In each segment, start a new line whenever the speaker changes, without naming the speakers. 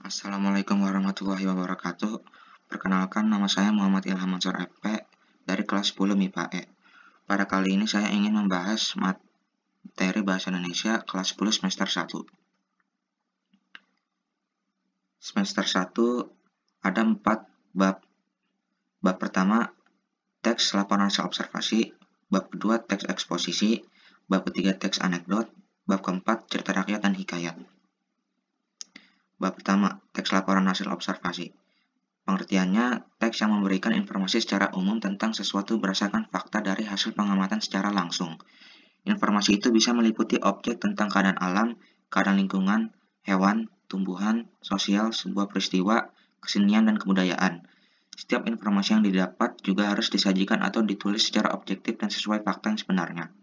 Assalamualaikum warahmatullahi wabarakatuh. Perkenalkan, nama saya Muhammad Ilham Mansur FP dari kelas 10 MIPA E. Pada kali ini saya ingin membahas materi Bahasa Indonesia kelas 10 semester 1. Semester 1 ada 4 bab. Bab pertama, teks laporan hasil observasi. Bab kedua, teks eksposisi. Bab ketiga, teks anekdot. Bab keempat, cerita rakyat dan hikayat. Bab pertama, teks laporan hasil observasi. Pengertiannya, teks yang memberikan informasi secara umum tentang sesuatu berdasarkan fakta dari hasil pengamatan secara langsung. Informasi itu bisa meliputi objek tentang keadaan alam, keadaan lingkungan, hewan, tumbuhan, sosial, sebuah peristiwa, kesenian, dan kebudayaan. Setiap informasi yang didapat juga harus disajikan atau ditulis secara objektif dan sesuai fakta yang sebenarnya.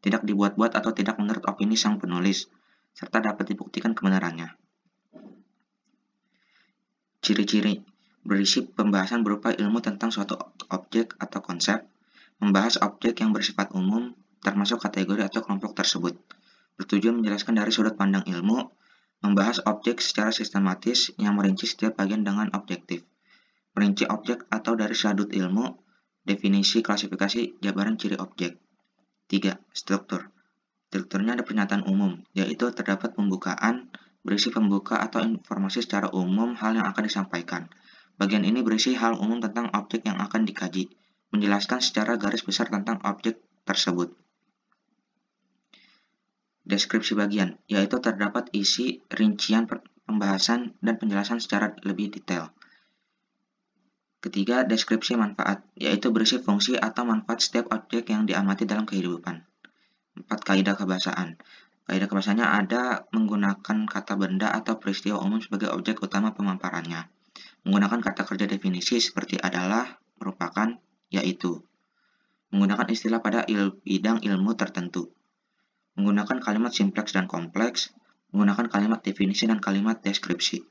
Tidak dibuat-buat atau tidak menurut opini sang penulis, serta dapat dibuktikan kebenarannya. Ciri-ciri berisi pembahasan berupa ilmu tentang suatu objek atau konsep, membahas objek yang bersifat umum, termasuk kategori atau kelompok tersebut, bertujuan menjelaskan dari sudut pandang ilmu, membahas objek secara sistematis yang merinci setiap bagian dengan objektif, merinci objek atau dari sudut ilmu, definisi, klasifikasi, jabaran ciri objek. 3. Struktur. Strukturnya ada pernyataan umum, yaitu terdapat pembukaan, berisi pembuka atau informasi secara umum hal yang akan disampaikan. Bagian ini berisi hal umum tentang objek yang akan dikaji, menjelaskan secara garis besar tentang objek tersebut. Deskripsi bagian, yaitu terdapat isi, rincian, pembahasan, dan penjelasan secara lebih detail. Ketiga, deskripsi manfaat, yaitu berisi fungsi atau manfaat setiap objek yang diamati dalam kehidupan. 4. Kaidah kebahasaan. Kaidah kebahasaannya ada menggunakan kata benda atau peristiwa umum sebagai objek utama pemaparannya. Menggunakan kata kerja definisi seperti adalah, merupakan, yaitu. Menggunakan istilah pada bidang ilmu tertentu. Menggunakan kalimat simpleks dan kompleks. Menggunakan kalimat definisi dan kalimat deskripsi.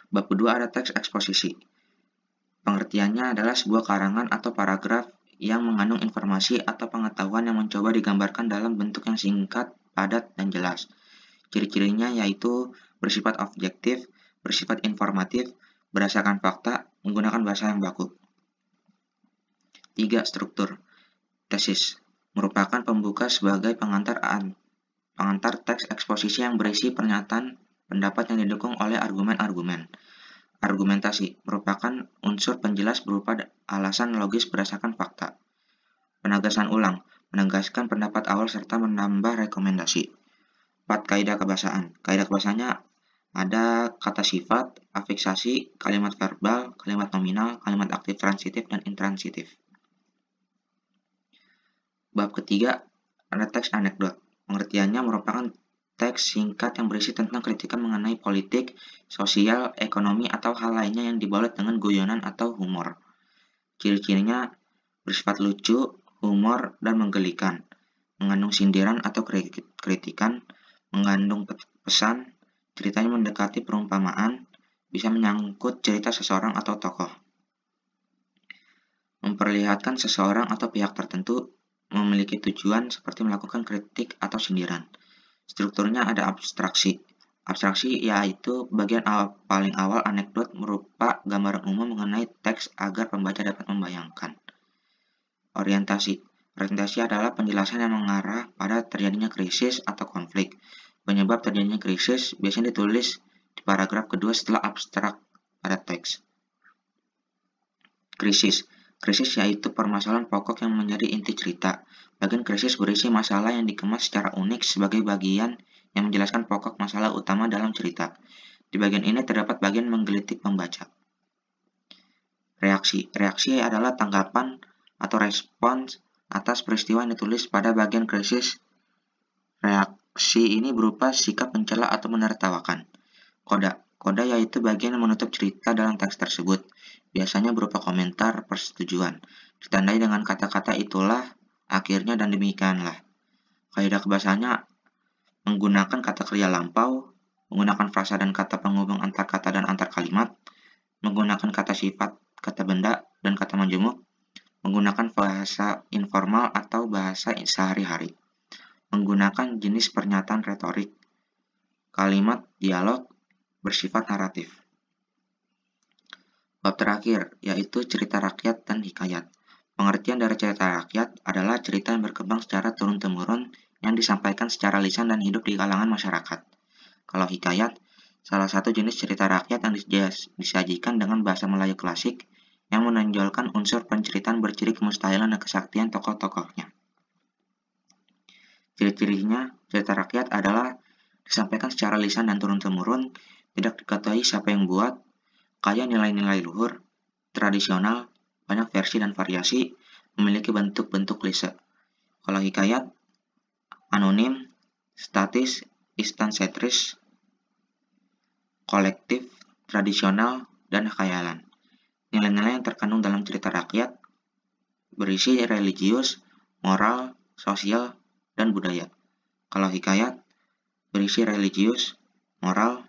Bab kedua ada teks eksposisi. Pengertiannya adalah sebuah karangan atau paragraf yang mengandung informasi atau pengetahuan yang mencoba digambarkan dalam bentuk yang singkat, padat, dan jelas. Ciri-cirinya yaitu bersifat objektif, bersifat informatif, berdasarkan fakta, menggunakan bahasa yang baku. 3. Struktur. Tesis merupakan pembuka sebagai pengantar teks eksposisi yang berisi pernyataan pendapat yang didukung oleh argumen-argumen. Argumentasi merupakan unsur penjelas berupa alasan logis berdasarkan fakta. Penegasan ulang menegaskan pendapat awal serta menambah rekomendasi. 4. Kaidah kebahasaan. Kaidah kebahasaannya ada kata sifat, afiksasi, kalimat verbal, kalimat nominal, kalimat aktif transitif, dan intransitif. Bab ketiga ada teks anekdot. Pengertiannya merupakan teks singkat yang berisi tentang kritikan mengenai politik, sosial, ekonomi, atau hal lainnya yang dibalut dengan guyonan atau humor. Ciri-cirinya bersifat lucu, humor, dan menggelikan, mengandung sindiran atau kritikan, mengandung pesan, ceritanya mendekati perumpamaan, bisa menyangkut cerita seseorang atau tokoh. Memperlihatkan seseorang atau pihak tertentu memiliki tujuan seperti melakukan kritik atau sindiran. Strukturnya ada abstraksi. Abstraksi yaitu bagian paling awal anekdot merupa gambaran umum mengenai teks agar pembaca dapat membayangkan. Orientasi. Orientasi adalah penjelasan yang mengarah pada terjadinya krisis atau konflik. Penyebab terjadinya krisis biasanya ditulis di paragraf kedua setelah abstrak pada teks. Krisis. Krisis yaitu permasalahan pokok yang menjadi inti cerita. Bagian krisis berisi masalah yang dikemas secara unik sebagai bagian yang menjelaskan pokok masalah utama dalam cerita. Di bagian ini terdapat bagian menggelitik pembaca. Reaksi. Reaksi adalah tanggapan atau respons atas peristiwa yang ditulis pada bagian krisis. Reaksi ini berupa sikap mencela atau menertawakan. Koda. Koda yaitu bagian yang menutup cerita dalam teks tersebut. Biasanya berupa komentar persetujuan. Ditandai dengan kata-kata itulah, akhirnya, dan demikianlah. Kaidah kebahasaannya menggunakan kata kerja lampau, menggunakan frasa dan kata penghubung antar kata dan antar kalimat, menggunakan kata sifat, kata benda, dan kata majemuk, menggunakan bahasa informal atau bahasa sehari-hari, menggunakan jenis pernyataan retorik, kalimat dialog, bersifat naratif. Bab terakhir, yaitu cerita rakyat dan hikayat. Pengertian dari cerita rakyat adalah cerita yang berkembang secara turun-temurun yang disampaikan secara lisan dan hidup di kalangan masyarakat. Kalau hikayat, salah satu jenis cerita rakyat yang disajikan dengan bahasa Melayu klasik yang menonjolkan unsur penceritaan berciri kemustahilan dan kesaktian tokoh-tokohnya. Ciri-cirinya, cerita rakyat adalah disampaikan secara lisan dan turun-temurun, tidak diketahui siapa yang buat, kaya nilai-nilai luhur, tradisional, banyak versi dan variasi, memiliki bentuk-bentuk klise. Kalau hikayat, anonim, statis, instan-sentris, kolektif, tradisional, dan khayalan. Nilai-nilai yang terkandung dalam cerita rakyat berisi religius, moral, sosial, dan budaya. Kalau hikayat, berisi religius, moral,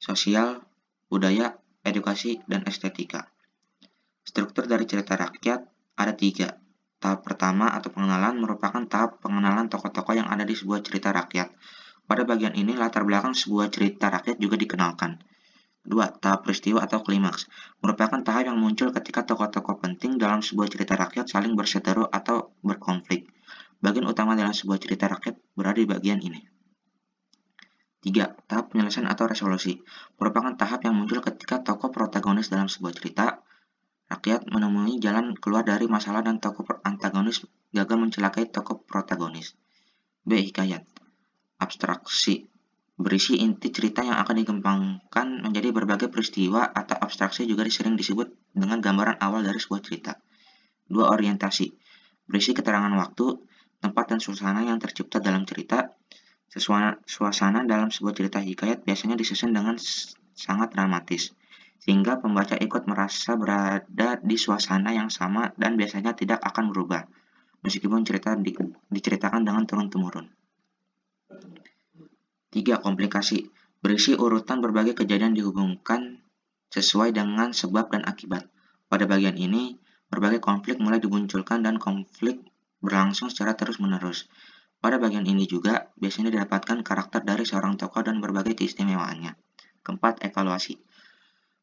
sosial, budaya, edukasi, dan estetika. Struktur dari cerita rakyat ada 3. Tahap pertama atau pengenalan merupakan tahap pengenalan tokoh-tokoh yang ada di sebuah cerita rakyat. Pada bagian ini, latar belakang sebuah cerita rakyat juga dikenalkan. 2. Tahap peristiwa atau klimaks merupakan tahap yang muncul ketika tokoh-tokoh penting dalam sebuah cerita rakyat saling berseteru atau berkonflik. Bagian utama dalam sebuah cerita rakyat berada di bagian ini. 3. Tahap penyelesaian atau resolusi merupakan tahap yang muncul ketika tokoh protagonis dalam sebuah cerita rakyat menemui jalan keluar dari masalah dan tokoh antagonis gagal mencelakai tokoh protagonis. B. Hikayat. Abstraksi. Berisi inti cerita yang akan dikembangkan menjadi berbagai peristiwa atau abstraksi juga sering disebut dengan gambaran awal dari sebuah cerita. 2. Orientasi. Berisi keterangan waktu, tempat dan suasana yang tercipta dalam cerita. Suasana dalam sebuah cerita hikayat biasanya disusun dengan sangat dramatis, sehingga pembaca ikut merasa berada di suasana yang sama dan biasanya tidak akan berubah, meskipun cerita diceritakan dengan turun-temurun. 3. Komplikasi. Berisi urutan berbagai kejadian dihubungkan sesuai dengan sebab dan akibat. Pada bagian ini, berbagai konflik mulai dimunculkan dan konflik berlangsung secara terus-menerus. Pada bagian ini juga biasanya didapatkan karakter dari seorang tokoh dan berbagai keistimewaannya. Keempat, evaluasi.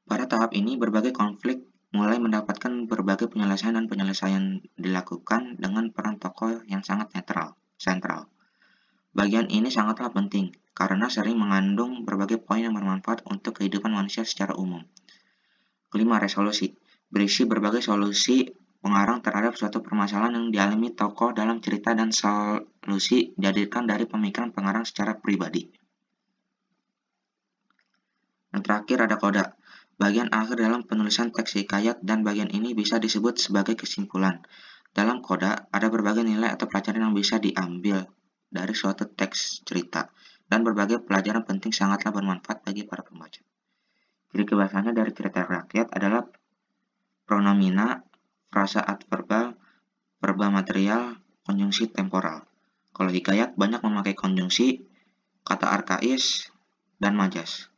Pada tahap ini, berbagai konflik mulai mendapatkan berbagai penyelesaian dan penyelesaian dilakukan dengan peran tokoh yang sangat sentral. Bagian ini sangatlah penting, karena sering mengandung berbagai poin yang bermanfaat untuk kehidupan manusia secara umum. Kelima, resolusi. Berisi berbagai solusi pengarang terhadap suatu permasalahan yang dialami tokoh dalam cerita dan solusi dihadirkan dari pemikiran pengarang secara pribadi. Dan terakhir ada koda. Bagian akhir dalam penulisan teks hikayat dan bagian ini bisa disebut sebagai kesimpulan. Dalam koda, ada berbagai nilai atau pelajaran yang bisa diambil dari suatu teks cerita, dan berbagai pelajaran penting sangatlah bermanfaat bagi para pembaca. Ciri kebiasaannya dari cerita rakyat adalah pronomina, frasa adverbal, verba material, konjungsi temporal. Kalau hikayat banyak memakai konjungsi, kata arkais, dan majas.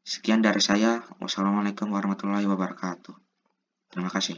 Sekian dari saya. Wassalamualaikum warahmatullahi wabarakatuh. Terima kasih.